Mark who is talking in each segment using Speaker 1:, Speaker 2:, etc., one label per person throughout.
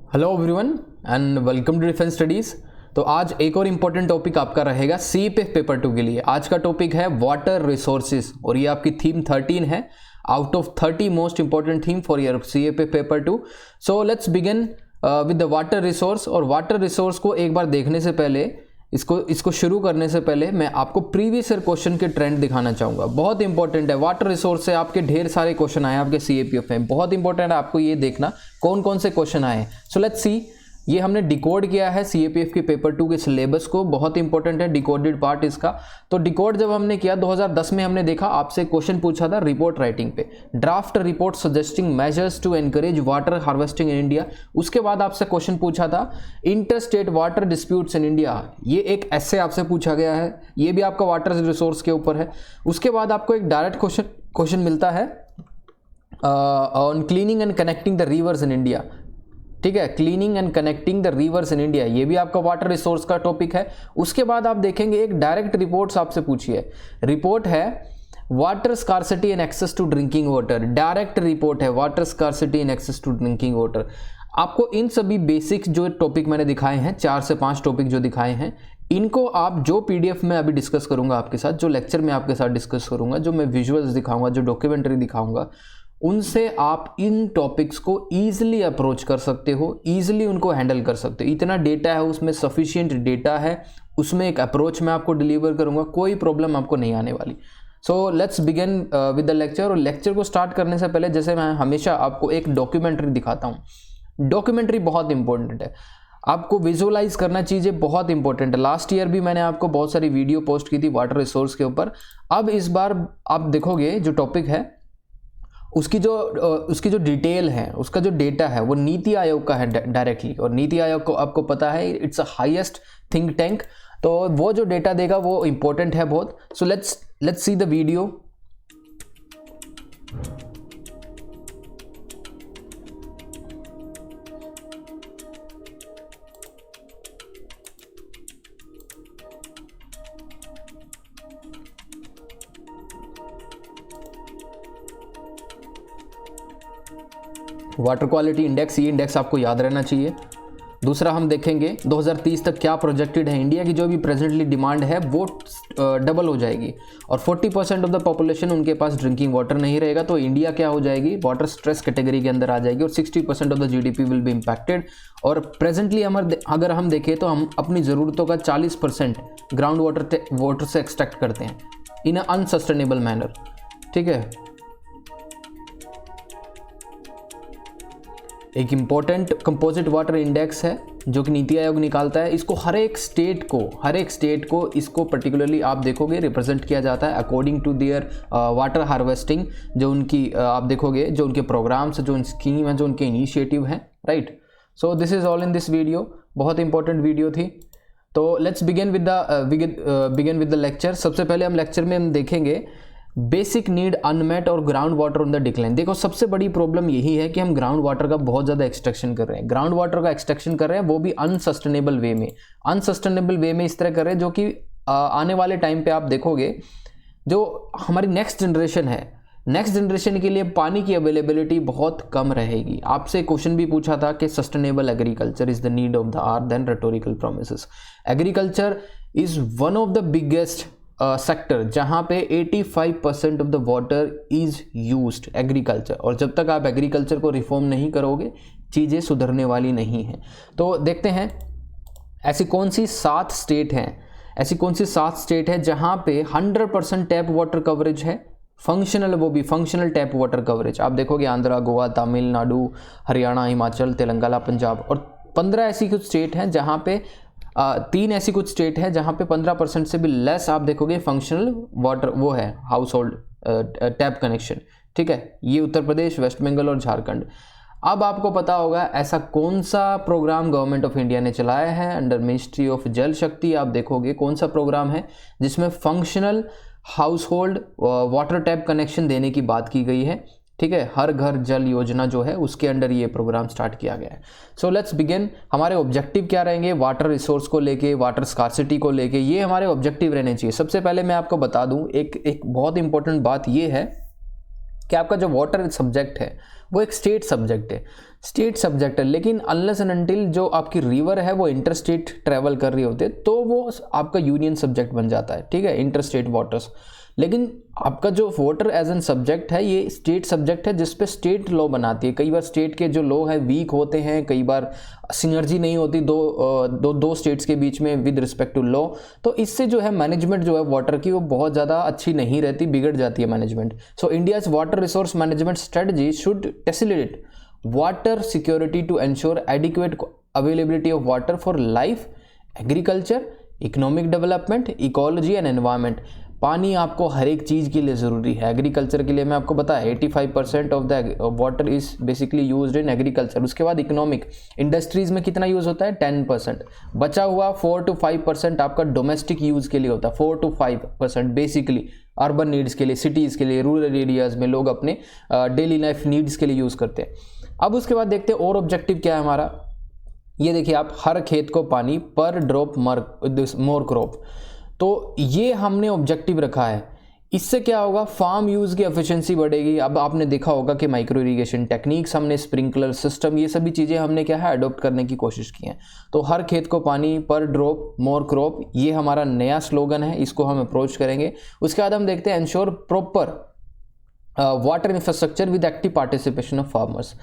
Speaker 1: Hello everyone and welcome to defence studies. तो आज एक और इम्पॉर्टेंट टॉपिक आपका रहेगा सीपीएफ पेपर 2 के लिए। आज का टॉपिक है वाटर रिसोर्सेज और ये आपकी थीम 13 है out of 30 most important theme for your CPF paper 2। So let's begin with the water resource. और वाटर रिसोर्स को एक बार देखने से पहले इसको शुरू करने से पहले मैं आपको प्रीवियस ईयर क्वेश्चन के ट्रेंड दिखाना चाहूँगा। बहुत इंपॉर्टेंट है, वाटर रिसोर्स से आपके ढेर सारे क्वेश्चन आए आपके सीएपीएफ में। बहुत इंपॉर्टेंट है आपको ये देखना कौन कौन से क्वेश्चन आए। सो लेट्स सी, ये हमने डिकोड किया है सीएपीएफ के पेपर 2 के सिलेबस को। बहुत इंपॉर्टेंट है डिकोडेड पार्ट इसका। तो डिकोड जब हमने किया 2010 में, हमने देखा आपसे क्वेश्चन पूछा था रिपोर्ट राइटिंग पे, draft report suggesting measures to encourage water harvesting in India. उसके बाद आपसे क्वेश्चन पूछा था inter state water disputes in India, ये एक ऐसे आपसे पूछा गया है, ये भी आपका वाटर रिसोर्स के ऊपर है। उसके बाद आपको एक डायरेक्ट क्वेश्चन मिलता है on cleaning and connecting the rivers in India. ठीक है, cleaning and connecting the rivers in India, ये भी आपका वाटर रिसोर्स का टॉपिक है। उसके बाद आप देखेंगे एक डायरेक्ट रिपोर्ट्स आपसे पूछी है, रिपोर्ट है water scarcity and access to drinking water. Direct report है water scarcity and access to drinking water. आपको इन सभी बेसिक्स जो टॉपिक मैंने दिखाए हैं, 4 से 5 टॉपिक जो दिखाए हैं, इनको आप जो पीडीएफ में अभी डिस्कस करूंगा आपके साथ, जो लेक्चर में आपके साथ डिस्कस करूंगा, जो मैं विजुअल्स दिखाऊंगा, जो डॉक्यूमेंट्री दिखाऊंगा, उनसे आप इन टॉपिक्स को ईजिली अप्रोच कर सकते हो, ईजिली उनको हैंडल कर सकते हो। इतना डेटा है उसमें, सफिशिएंट डेटा है उसमें, एक अप्रोच मैं आपको डिलीवर करूंगा, कोई प्रॉब्लम आपको नहीं आने वाली। So let's begin with the lecture. और लेक्चर को स्टार्ट करने से पहले जैसे मैं हमेशा आपको एक डॉक्यूमेंट्री दिखाता हूँ। डॉक्यूमेंट्री बहुत इंपॉर्टेंट है, आपको विजुअलाइज करना चीज़ें बहुत इंपॉर्टेंट है। लास्ट ईयर भी मैंने आपको बहुत सारी वीडियो पोस्ट की थी वाटर रिसोर्स के ऊपर। अब इस बार आप देखोगे जो टॉपिक है उसकी जो डिटेल है, उसका जो डेटा है वो नीति आयोग का है डायरेक्टली। और नीति आयोग को आपको पता है it's a highest think tank, तो वो जो डेटा देगा वो इंपॉर्टेंट है बहुत। So let's see the video. Water quality index, ये इंडेक्स आपको याद रहना चाहिए। दूसरा हम देखेंगे 2030 तक क्या प्रोजेक्टेड है, इंडिया की जो भी प्रेजेंटली डिमांड है वो डबल हो जाएगी और 40% ऑफ द पॉपुलेशन उनके पास ड्रिंकिंग वाटर नहीं रहेगा, तो इंडिया क्या हो जाएगी, वाटर स्ट्रेस कैटेगरी के अंदर आ जाएगी और 60% of the GDP will be impacted. और प्रेजेंटली अगर हम देखें तो हम अपनी ज़रूरतों का 40% ग्राउंड वाटर से एक्सट्रैक्ट करते हैं इन अ अनसस्टेनेबल मैनर। ठीक है, एक इम्पॉर्टेंट कंपोजिट वाटर इंडेक्स है जो कि नीति आयोग निकालता है। इसको हर एक स्टेट को इसको पर्टिकुलरली आप देखोगे रिप्रेजेंट किया जाता है according to their water harvesting, जो उनकी आप देखोगे जो उनके प्रोग्राम्स, जो स्कीम है, जो उनके इनिशिएटिव हैं, right. So this is all in this video. बहुत इंपॉर्टेंट वीडियो थी। तो let's begin with the lecture. सबसे पहले हम लेक्चर में हम देखेंगे बेसिक नीड अनमेट और ground water on the decline. देखो सबसे बड़ी प्रॉब्लम यही है कि हम ग्राउंड वाटर का बहुत ज़्यादा एक्सट्रैक्शन कर रहे हैं, ग्राउंड वाटर का एक्सट्रैक्शन कर रहे हैं, वो भी अनसस्टेनेबल वे में इस तरह कर रहे हैं जो कि आने वाले टाइम पे आप देखोगे जो हमारी नेक्स्ट जनरेशन के लिए पानी की अवेलेबिलिटी बहुत कम रहेगी। आपसे क्वेश्चन भी पूछा था कि sustainable agriculture is the need of the hour then rhetorical promises. Agriculture is one of the biggest sector जहाँ पे 85% of the water is used agriculture, और जब तक आप एग्रीकल्चर को रिफॉर्म नहीं करोगे चीज़ें सुधरने वाली नहीं हैं। तो देखते हैं ऐसी कौन सी 7 स्टेट हैं जहाँ पे 100% टैप वाटर कवरेज है, फंक्शनल, वो भी फंक्शनल टैप वाटर कवरेज। आप देखोगे आंध्रा, गोवा, तमिलनाडु, हरियाणा, हिमाचल, तेलंगाना, पंजाब। और 15 ऐसी कुछ स्टेट हैं जहाँ पे 3 ऐसी कुछ स्टेट है जहाँ पे 15% से भी लेस आप देखोगे फंक्शनल वाटर वो है हाउस होल्ड टैप कनेक्शन। ठीक है, ये उत्तर प्रदेश, वेस्ट बंगाल और झारखंड। अब आपको पता होगा ऐसा कौन सा प्रोग्राम गवर्नमेंट ऑफ इंडिया ने चलाया है अंडर मिनिस्ट्री ऑफ जल शक्ति। आप देखोगे कौन सा प्रोग्राम है जिसमें functional house hold water tap connection देने की बात की गई है। ठीक है, हर घर जल योजना जो है उसके अंडर ये प्रोग्राम स्टार्ट किया गया है। So let's begin. हमारे ऑब्जेक्टिव क्या रहेंगे वाटर रिसोर्स को लेके, वाटर स्कार्सिटी को लेके, ये हमारे ऑब्जेक्टिव रहने चाहिए। सबसे पहले मैं आपको बता दूं एक बहुत इंपॉर्टेंट बात ये है कि आपका जो वाटर सब्जेक्ट है वो एक स्टेट सब्जेक्ट है। स्टेट सब्जेक्ट है, लेकिन अनलेस एंड अनटिल जो आपकी रिवर है वो इंटर स्टेट ट्रेवल कर रही होती है तो वो आपका यूनियन सब्जेक्ट बन जाता है, ठीक है, इंटर स्टेट वाटर्स। लेकिन आपका जो वाटर एज एन सब्जेक्ट है ये स्टेट सब्जेक्ट है जिस पे स्टेट लॉ बनाती है। कई बार स्टेट के जो लॉ है वीक होते हैं, कई बार सिनर्जी नहीं होती दो स्टेट्स के बीच में विद रिस्पेक्ट टू लॉ, तो इससे जो है मैनेजमेंट जो है वाटर की वो बहुत ज़्यादा अच्छी नहीं रहती, बिगड़ जाती है management. So India's water resource management strategy should facilitate water security to ensure adequate availability of water for life, agriculture, economic development, ecology and environment. पानी आपको हर एक चीज़ के लिए ज़रूरी है। एग्रीकल्चर के लिए मैं आपको बताया 85% of the water is basically used in agriculture. उसके बाद इकोनॉमिक, इंडस्ट्रीज़ में कितना यूज़ होता है 10%, बचा हुआ 4 to 5% आपका डोमेस्टिक यूज़ के लिए होता है। 4 to 5% बेसिकली अर्बन नीड्स के लिए, सिटीज़ के लिए, रूरल एरियाज़ में लोग अपने डेली लाइफ नीड्स के लिए यूज़ करते हैं। अब उसके बाद देखते हैं और ऑब्जेक्टिव क्या है हमारा। ये देखिए आप, हर खेत को पानी पर ड्रॉप मोर क्रॉप, तो ये हमने ऑब्जेक्टिव रखा है। इससे क्या होगा, फार्म यूज़ की एफिशिएंसी बढ़ेगी। अब आपने देखा होगा कि माइक्रो इरिगेशन टेक्निक्स, हमने स्प्रिंकलर सिस्टम, ये सभी चीज़ें हमने क्या है अडॉप्ट करने की कोशिश की हैं। तो हर खेत को पानी पर ड्रॉप मोर क्रॉप, ये हमारा नया स्लोगन है, इसको हम अप्रोच करेंगे। उसके बाद हम देखते हैं ensure proper water infrastructure with active participation of farmers.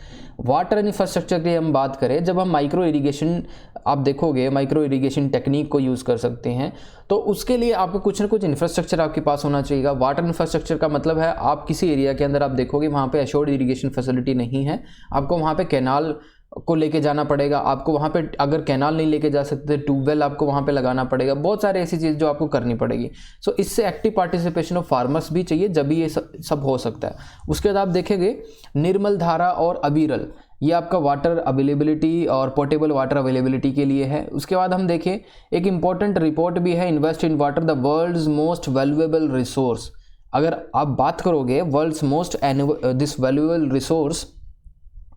Speaker 1: Water infrastructure की हम बात करें, जब हम माइक्रो इरिगेशन, आप देखोगे माइक्रो इरिगेशन टेक्निक को यूज़ कर सकते हैं, तो उसके लिए आपको कुछ ना कुछ इंफ्रास्ट्रक्चर आपके पास होना चाहिए। वाटर इंफ्रास्ट्रक्चर का मतलब है आप किसी एरिया के अंदर आप देखोगे वहाँ पे एश्योर्ड इरिगेशन फैसिलिटी नहीं है, आपको वहाँ पे कैनाल को लेके जाना पड़ेगा, आपको वहाँ पे अगर कैनाल नहीं लेके जा सकते ट्यूबवेल आपको वहाँ पे लगाना पड़ेगा, बहुत सारे ऐसी चीज़ जो आपको करनी पड़ेगी। सो इससे एक्टिव पार्टिसिपेशन ऑफ फार्मर्स भी चाहिए, जब भी ये सब हो सकता है। उसके बाद आप देखेंगे निर्मल धारा और अविरल, ये आपका वाटर अवेलेबिलिटी और पोर्टेबल वाटर अवेलेबिलिटी के लिए है। उसके बाद हम देखें एक इंपॉर्टेंट रिपोर्ट भी है, invest in water the world's most valuable resource. अगर आप बात करोगे world's most this valuable resource,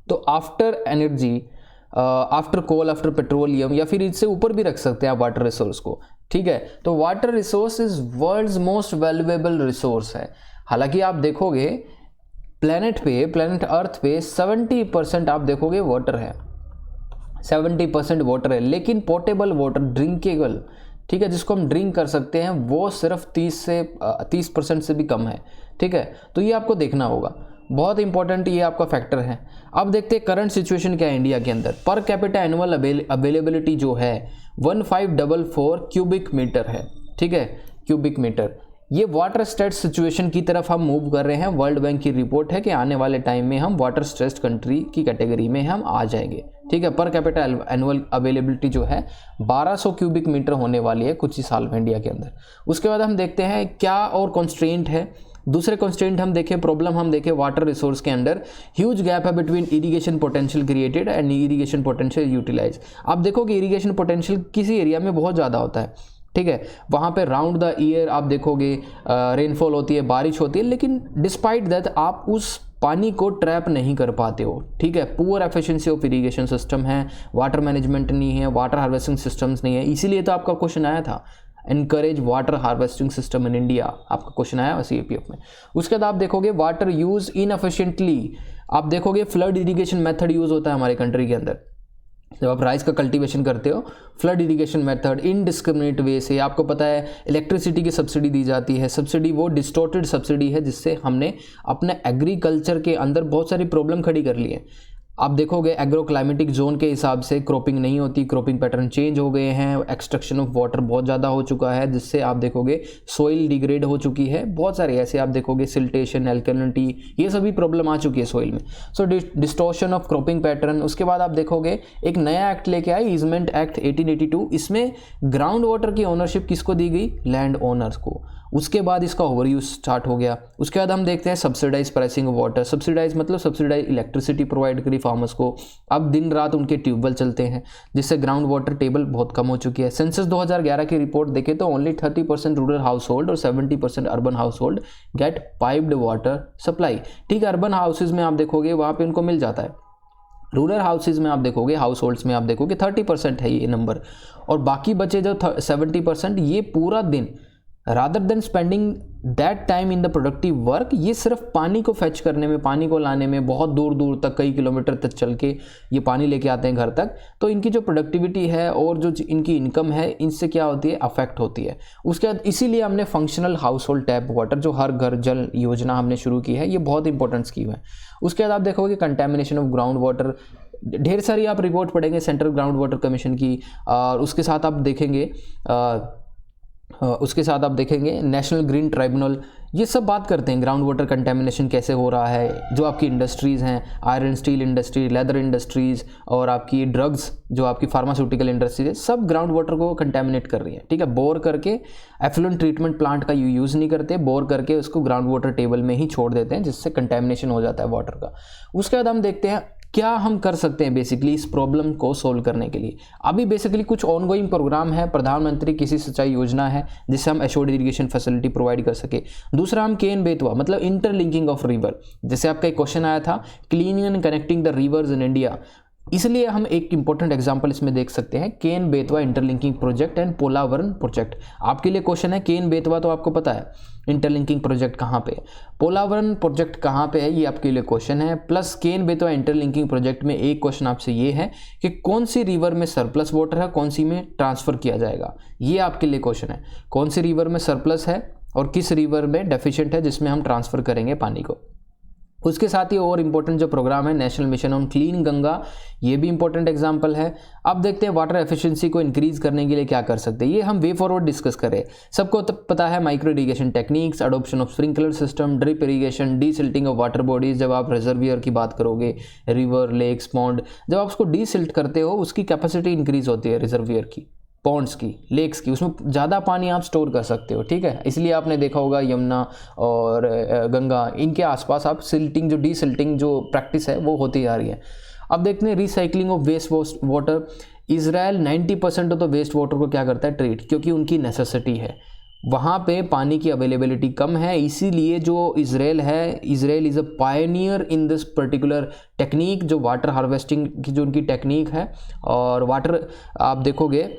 Speaker 1: तो after energy, after coal, after petroleum, या फिर इससे ऊपर भी रख सकते हैं आप वाटर रिसोर्स को, ठीक है। तो water resource is world's most valuable resource है। हालांकि आप देखोगे प्लेनेट अर्थ पे 70% आप देखोगे वाटर है, 70% वाटर है, लेकिन पोर्टेबल वाटर, ड्रिंकेबल, ठीक है, जिसको हम ड्रिंक कर सकते हैं, वो सिर्फ 30% से भी कम है, ठीक है। तो ये आपको देखना होगा, बहुत इंपॉर्टेंट ये आपका फैक्टर है। अब देखते हैं करंट सिचुएशन क्या है इंडिया के अंदर। पर कैपिटा एनुअल अवेलेबिलिटी जो है 1544 क्यूबिक मीटर है, ठीक है, क्यूबिक मीटर। ये वाटर स्ट्रेस सिचुएशन की तरफ हम मूव कर रहे हैं। वर्ल्ड बैंक की रिपोर्ट है कि आने वाले टाइम में हम वाटर स्ट्रेस्ड कंट्री की कैटेगरी में हम आ जाएंगे, ठीक है। पर कैपिटा एनुअल अवेलेबिलिटी जो है 1200 क्यूबिक मीटर होने वाली है कुछ ही साल में इंडिया के अंदर। उसके बाद हम देखते हैं क्या और कॉन्स्ट्रेंट है। दूसरे कॉन्स्टेंट हम देखें, प्रॉब्लम हम देखें वाटर रिसोर्स के अंदर, ह्यूज गैप है between irrigation potential created and irrigation potential utilise. आप देखोगे इरिगेशन पोटेंशियल किसी एरिया में बहुत ज़्यादा होता है, ठीक है, वहाँ पे राउंड द ईयर आप देखोगे रेनफॉल होती है, बारिश होती है, लेकिन डिस्पाइट दैट आप उस पानी को ट्रैप नहीं कर पाते हो, ठीक है। Poor efficiency of irrigation system है, वाटर मैनेजमेंट नहीं है, वाटर हार्वेस्टिंग सिस्टम्स नहीं है। इसीलिए तो आपका क्वेश्चन आया था, encourage water harvesting system in India, आपका क्वेश्चन आया CAPF में। उसके बाद आप देखोगे वाटर यूज इनएफिशिएंटली, आप देखोगे फ्लड इरिगेशन मेथड यूज होता है हमारे कंट्री के अंदर। जब आप राइस का कल्टीवेशन करते हो, फ्लड इरिगेशन मेथड इनडिस्क्रिमिनेट वे से, आपको पता है इलेक्ट्रिसिटी की सब्सिडी दी जाती है, सब्सिडी वो डिस्टॉर्टेड सब्सिडी है जिससे हमने अपने एग्रीकल्चर के अंदर बहुत सारी प्रॉब्लम खड़ी कर ली है। आप देखोगे एग्रो क्लाइमेटिक जोन के हिसाब से क्रॉपिंग नहीं होती, क्रॉपिंग पैटर्न चेंज हो गए हैं, एक्सट्रैक्शन ऑफ वाटर बहुत ज़्यादा हो चुका है, जिससे आप देखोगे सोइल डिग्रेड हो चुकी है, बहुत सारे ऐसे आप देखोगे सिल्टेशन, एल्कलिनिटी, ये सभी प्रॉब्लम आ चुकी है सोइल में। सो डिस्टॉर्शन ऑफ क्रॉपिंग पैटर्न। उसके बाद आप देखोगे एक नया एक्ट लेके आए, ईजमेंट एक्ट 1882, इसमें ग्राउंड वाटर की ओनरशिप किसको दी गई, लैंड ओनर्स को। उसके बाद इसका ओवर यूज स्टार्ट हो गया। उसके बाद हम देखते हैं subsidise pricing of water. Subsidise मतलब सब्सिडाइज इलेक्ट्रिसिटी प्रोवाइड करी फार्मर्स को। अब दिन रात उनके ट्यूबवेल चलते हैं, जिससे ग्राउंड वाटर टेबल बहुत कम हो चुकी है। सेंसस 2011 की रिपोर्ट देखें तो ओनली 30% रूरल हाउस होल्ड और 70% urban household get piped water supply, ठीक है। अर्बन हाउसेज में आप देखोगे वहाँ पे उनको मिल जाता है, रूरल हाउसेज में आप देखोगे, हाउस होल्ड्स में आप देखोगे 30% है ये नंबर, और बाकी बचे जो 70% ये पूरा दिन rather than spending that time in the productive work, ये सिर्फ पानी को फैच करने में, पानी को लाने में, बहुत दूर दूर तक कई किलोमीटर तक चल के ये पानी लेके आते हैं घर तक, तो इनकी जो प्रोडक्टिविटी है और जो इनकी इनकम है, इनसे क्या होती है, अफेक्ट होती है। उसके बाद इसीलिए हमने functional house hold tap water, जो हर घर जल योजना हमने शुरू की है, ये बहुत इंपॉर्टेंट स्कीम है। उसके बाद आप देखोगे कंटेमिनेशन ऑफ ग्राउंड वाटर, ढेर सारी आप रिपोर्ट पढ़ेंगे सेंट्रल ग्राउंड वाटर कमीशन की, और उसके साथ आप देखेंगे नेशनल ग्रीन ट्राइब्यूनल, ये सब बात करते हैं ग्राउंड वाटर कंटेमिनेशन कैसे हो रहा है। जो आपकी इंडस्ट्रीज़ हैं, iron steel industry, leather industries, और आपकी ड्रग्स, जो आपकी फार्मास्यूटिकल इंडस्ट्रीज है, सब ग्राउंड वाटर को कंटेमिनेट कर रही है। ठीक है, बोर करके एफ्लुएंट ट्रीटमेंट प्लांट का यूज़ नहीं करते, बोर करके उसको ग्राउंड वाटर टेबल में ही छोड़ देते हैं, जिससे कंटेमिनेशन हो जाता है वाटर का। उसके बाद हम देखते हैं क्या हम कर सकते हैं बेसिकली इस प्रॉब्लम को सोल्व करने के लिए। अभी बेसिकली कुछ ऑनगोइंग प्रोग्राम है, प्रधानमंत्री कृषि सिंचाई योजना है, जिससे हम एश्योर्ड इरिगेशन फैसिलिटी प्रोवाइड कर सके। दूसरा हम केन बेतवा, मतलब इंटरलिंकिंग ऑफ रिवर, जैसे आपका एक क्वेश्चन आया था cleaning and connecting the rivers in India, इसलिए हम एक इंपॉर्टेंट एग्जांपल इसमें देख सकते हैं, Ken Betwa interlinking project and Polavaram project. आपके लिए क्वेश्चन है केन बेतवा, तो आपको पता है इंटरलिंकिंग प्रोजेक्ट कहाँ पे है, पोलावरन प्रोजेक्ट कहाँ पे है, ये आपके लिए क्वेश्चन है। प्लस केन बेतवा इंटरलिंकिंग प्रोजेक्ट में एक क्वेश्चन आपसे ये है कि कौन सी रिवर में सरप्लस वाटर है, कौन सी में ट्रांसफर किया जाएगा, ये आपके लिए क्वेश्चन है। कौन सी रिवर में सरप्लस है और किस रिवर में डेफिशिएंट है, जिसमें हम ट्रांसफर करेंगे पानी को। उसके साथ ही और इम्पोर्टेंट जो प्रोग्राम है national mission on clean Ganga, ये भी इंपॉर्टेंट एग्जांपल है। अब देखते हैं वाटर एफिशिएंसी को इंक्रीज करने के लिए क्या कर सकते हैं, ये हम वे फॉरवर्ड डिस्कस करें। सबको पता है micro irrigation techniques, adoption of sprinkler system, drip irrigation, desilting of water bodies. जब आप रिजर्वियर की बात करोगे, रिवर, लेक्स, पॉन्ड, जब आप उसको डीसिल्ट करते हो, उसकी कैपेसिटी इंक्रीज होती है रिजर्वियर की, पॉन्ड्स की, लेक्स की, उसमें ज़्यादा पानी आप स्टोर कर सकते हो। ठीक है, इसलिए आपने देखा होगा यमुना और गंगा, इनके आसपास आप सिल्टिंग, जो डीसिल्टिंग जो प्रैक्टिस है वो होती आ रही है। अब देखते हैं recycling of waste water. Israel 90% of the waste water को क्या करता है, ट्रीट, क्योंकि उनकी नेसेसिटी है, वहाँ पे पानी की अवेलेबिलिटी कम है, इसीलिए जो इजराइल है, Israel is a Pioneer in this particular technique, जो वाटर हार्वेस्टिंग की जो उनकी टेक्निक है। और वाटर आप देखोगे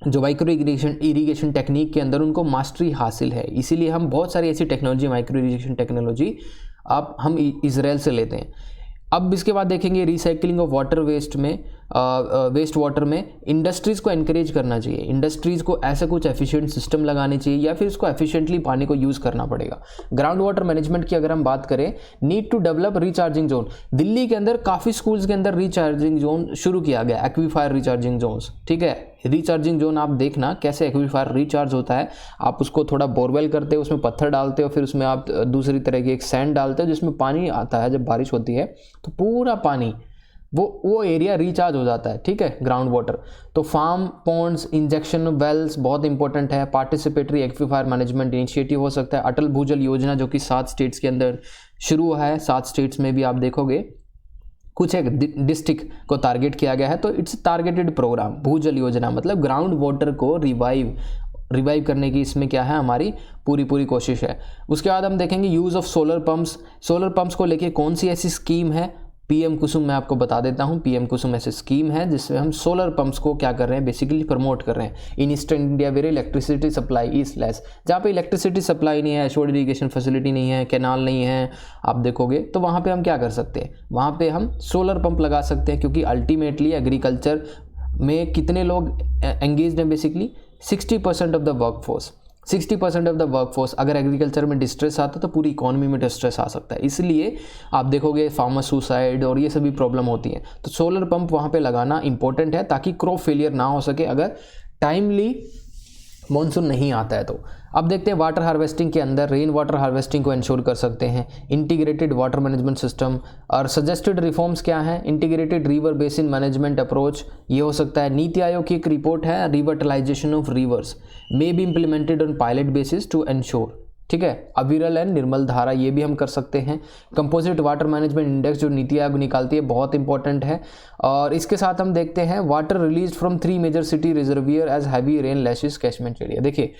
Speaker 1: जो माइक्रो इरिगेशन टेक्निक के अंदर उनको मास्टरी हासिल है, इसीलिए हम बहुत सारी ऐसी टेक्नोलॉजी, माइक्रो इरिगेशन टेक्नोलॉजी हम इजराइल से लेते हैं। अब इसके बाद देखेंगे रिसाइकलिंग ऑफ वाटर वेस्ट में, वेस्ट वाटर में इंडस्ट्रीज़ को एनकरेज करना चाहिए। इंडस्ट्रीज़ को ऐसा कुछ एफिशिएंट सिस्टम लगाने चाहिए, या फिर उसको एफिशिएंटली पानी को यूज़ करना पड़ेगा। ग्राउंड वाटर मैनेजमेंट की अगर हम बात करें, need to develop recharging zone. Delhi के अंदर काफ़ी स्कूल्स के अंदर रिचार्जिंग जोन शुरू किया गया, एक्वीफायर रिचार्जिंग जोन्स। ठीक है, रिचार्जिंग जोन आप देखना कैसे एक्वीफायर रिचार्ज होता है। आप उसको थोड़ा बोरवेल करते हो, उसमें पत्थर डालते हो, फिर उसमें आप दूसरी तरह की एक सैंड डालते हो, जिसमें पानी आता है। जब बारिश होती है तो पूरा पानी वो एरिया रिचार्ज हो जाता है। ठीक है, ग्राउंड वाटर। तो फार्म पॉन्ड्स, इंजेक्शन वेल्स बहुत इंपॉर्टेंट है। पार्टिसिपेटरी एक्वीफायर मैनेजमेंट इनिशिएटिव हो सकता है। अटल भूजल योजना जो कि 7 स्टेट्स के अंदर शुरू हुआ है, 7 स्टेट्स में भी आप देखोगे कुछ एक डिस्ट्रिक्ट को टारगेट किया गया है, तो इट्स टारगेटेड प्रोग्राम। भूजल योजना मतलब ग्राउंड वाटर को रिवाइव करने की इसमें क्या है, हमारी पूरी कोशिश है। उसके बाद हम देखेंगे use of solar pumps. Solar pumps को लेके कौन सी ऐसी स्कीम है, पीएम कुसुम मैं आपको बता देता हूं। पीएम कुसुम ऐसी स्कीम है जिसमें हम सोलर पंप्स को क्या कर रहे हैं, बेसिकली प्रमोट कर रहे हैं। In eastern India where electricity supply is less, जहाँ पे इलेक्ट्रिसिटी सप्लाई नहीं है, एश्योर्ड इरिगेशन फैसिलिटी नहीं है, कैनाल नहीं है, आप देखोगे तो वहाँ पे हम क्या कर सकते हैं, वहाँ पे हम सोलर पंप लगा सकते हैं। क्योंकि अल्टीमेटली एग्रीकल्चर में कितने लोग एंगेज्ड हैं, basically 60% of the workforce. 60% of the workforce, अगर एग्रीकल्चर में डिस्ट्रेस आता है तो पूरी इकोनॉमी में डिस्ट्रेस आ सकता है। इसलिए आप देखोगे फार्मर सुसाइड और ये सभी प्रॉब्लम होती हैं। तो सोलर पंप वहाँ पे लगाना इंपॉर्टेंट है, ताकि क्रॉप फेलियर ना हो सके अगर टाइमली मॉनसून नहीं आता है तो। अब देखते हैं वाटर हार्वेस्टिंग के अंदर रेन वाटर हार्वेस्टिंग को इंश्योर कर सकते हैं, इंटीग्रेटेड वाटर मैनेजमेंट सिस्टम। और सजेस्टेड रिफॉर्म्स क्या हैं, integrated river basin management approach, ये हो सकता है। नीति आयोग की एक रिपोर्ट है, revitalization of rivers may be implemented on pilot basis to ensure. ठीक है, अविरल एंड निर्मल धारा, ये भी हम कर सकते हैं। कंपोजिट वाटर मैनेजमेंट इंडेक्स जो नीति आयोग निकालती है, बहुत इंपॉर्टेंट है। और इसके साथ हम देखते हैं water release from 3 major city reservoir as heavy rain lashes catchment area. देखिए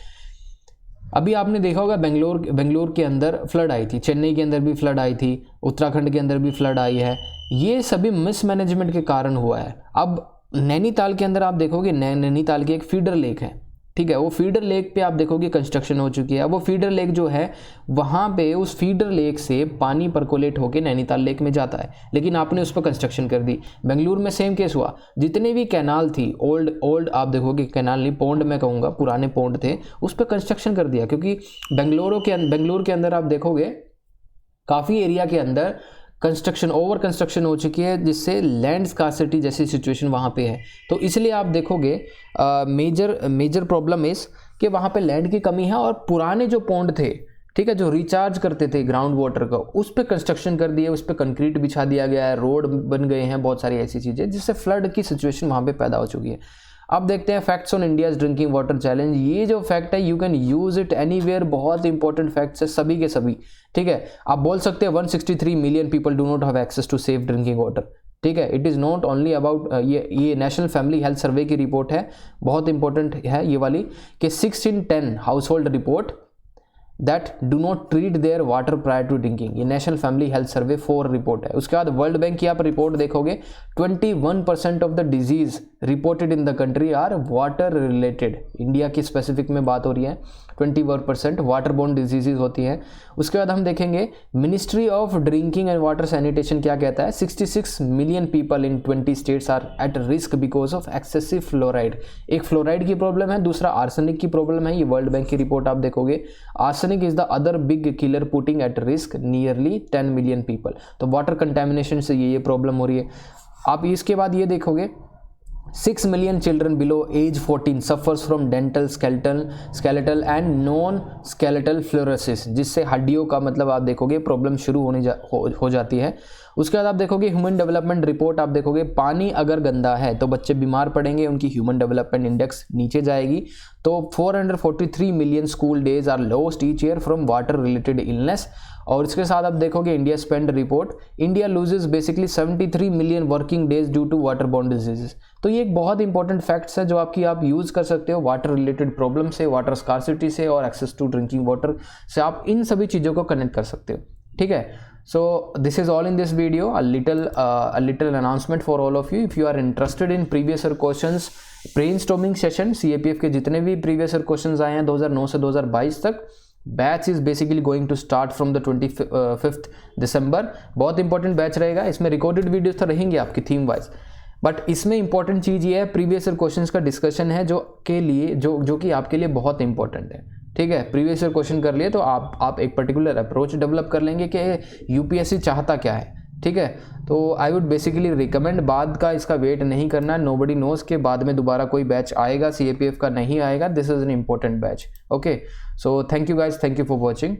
Speaker 1: अभी आपने देखा होगा बेंगलोर के अंदर फ्लड आई थी, चेन्नई के अंदर भी फ्लड आई थी, उत्तराखंड के अंदर भी फ्लड आई है। ये सभी मिसमैनेजमेंट के कारण हुआ है। अब नैनीताल के अंदर आप देखोगे, नैनीताल की एक फीडर लेक है, ठीक है, वो फीडर लेक पे आप देखोगे कंस्ट्रक्शन हो चुकी है। वो फीडर लेक जो है वहाँ पे उस फीडर लेक से पानी परकोलेट होके नैनीताल लेक में जाता है, लेकिन आपने उस पर कंस्ट्रक्शन कर दी। बेंगलुरु में सेम केस हुआ, जितने भी कैनाल थी ओल्ड आप देखोगे, कैनाल नहीं पोंड मैं कहूँगा, पुराने पोंड थे, उस पर कंस्ट्रक्शन कर दिया। क्योंकि बेंगलुरु के अंदर आप देखोगे काफ़ी एरिया के अंदर ओवर कंस्ट्रक्शन हो चुकी है, जिससे लैंड स्कार्सिटी जैसी सिचुएशन वहाँ पे है। तो इसलिए आप देखोगे मेजर प्रॉब्लम इस कि वहाँ पे लैंड की कमी है, और पुराने जो पॉन्ड थे, ठीक है, जो रिचार्ज करते थे ग्राउंड वाटर को, उस पर कंस्ट्रक्शन कर दिए, उस पर कंक्रीट बिछा दिया गया है, रोड बन गए हैं, बहुत सारी ऐसी चीज़ें, जिससे फ्लड की सिचुएशन वहाँ पे पैदा हो चुकी है। अब देखते हैं facts on India's drinking water challenge. ये जो फैक्ट है you can use it anywhere, बहुत इंपॉर्टेंट फैक्ट्स है सभी के सभी, ठीक है। आप बोल सकते हैं 163 million people do not have access to safe drinking water, ठीक है। It is not only about ये नेशनल फैमिली हेल्थ सर्वे की रिपोर्ट है, बहुत इंपॉर्टेंट है ये वाली, कि 6 in 10 household report that do not treat their water prior to drinking. ये national family health survey 4 report है। उसके बाद वर्ल्ड बैंक की आप रिपोर्ट देखोगे, 21% of the disease reported in the country are water related. India की specific में बात हो रही है, 21% वाटर बोर्न डिजीजेज होती हैं। उसके बाद हम देखेंगे ministry of drinking and water sanitation क्या कहता है, 66 million people in 20 states are at risk because of excessive fluoride. एक फ्लोराइड की प्रॉब्लम है, दूसरा आर्सेनिक की प्रॉब्लम है। ये वर्ल्ड बैंक की रिपोर्ट आप देखोगे, arsenic is the other big killer putting at risk nearly 10 million people. तो वाटर कंटेमिनेशन से ये प्रॉब्लम हो रही है। आप इसके बाद ये देखोगे 6 million children below age 14 suffers from dental skeletal and non skeletal fluorosis, जिससे हड्डियों का मतलब आप देखोगे प्रॉब्लम शुरू हो जाती है। उसके बाद आप देखोगे ह्यूमन डेवलपमेंट रिपोर्ट, आप देखोगे पानी अगर गंदा है तो बच्चे बीमार पड़ेंगे, उनकी ह्यूमन डेवलपमेंट इंडेक्स नीचे जाएगी। तो 443 million school days are lost each year from water related illness. और इसके साथ आप देखोगे India spend report, India loses basically 73 million working days due to water borne diseases. तो ये एक बहुत इंपॉर्टेंट फैक्ट्स है जो आप यूज कर सकते हो वाटर रिलेटेड प्रॉब्लम से, वाटर स्कार्सिटी से और एक्सेस टू ड्रिंकिंग वाटर से। आप इन सभी चीज़ों को कनेक्ट कर सकते हो, ठीक है। So this is all in this video, a little announcement for all of you. If you are interested in previous year questions, brainstorming session, CAPF के जितने भी previous year questions आए हैं 2009 से 2022 तक, batch is basically going to start from the 25 December. बहुत important batch रहेगा, इसमें रिकॉर्डेड वीडियोस तो रहेंगे आपकी थीम वाइज, बट इसमें इंपॉर्टेंट चीज़ ये है प्रीवियस ईयर क्वेश्चंस का डिस्कशन है जो कि आपके लिए बहुत इंपॉर्टेंट है, ठीक है। प्रीवियस ईयर क्वेश्चन कर लिए तो आप एक पर्टिकुलर अप्रोच डेवलप कर लेंगे कि यूपीएससी चाहता क्या है, ठीक है। तो आई वुड बेसिकली रिकमेंड बाद का इसका वेट नहीं करना। नोबडी नोज के बाद में दोबारा कोई बैच आएगा, CAPF का नहीं आएगा। This is an important batch, okay. So thank you guys, thank you for watching.